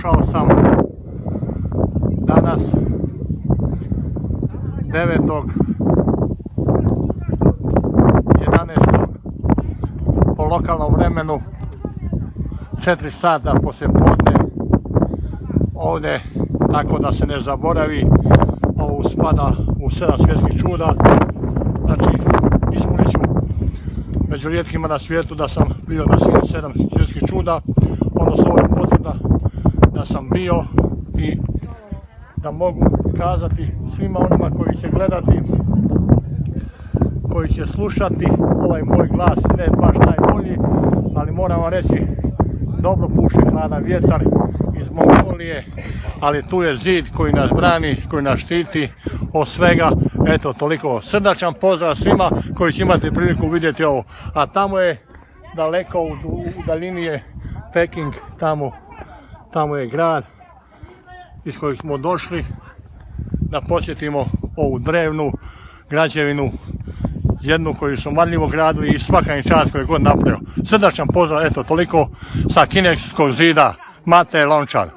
Došao sam danas 9.11. po lokalnom vremenu 4 sata poslije podne ovdje, tako da se ne zaboravi. Ovo spada u 7 svjetskih čuda. Znači, ispunit ću među rijetkima na svijetu da sam bio na svih 7 svjetskih čuda, odnosno ovo je potvrda da sam bio i da mogu kazati svima onima koji će gledati, koji će slušati ovaj moj glas, ne baš najbolji, ali moram vam reći, dobro puše hladan vjetar iz Mongolije, ali tu je zid koji nas brani, koji nas štiti od svega. Eto, toliko. Srdačan pozdrav svima koji će imati priliku vidjeti ovo. A tamo je daleko, u daljini je Peking, tamo je grad iz kojeg smo došli da posjetimo ovu drevnu građevinu, jednu koju su marljivo gradili i svaka im čast koju god napravio. Srdačan pozdrav, eto toliko sa kineskog zida. Mate Lončar.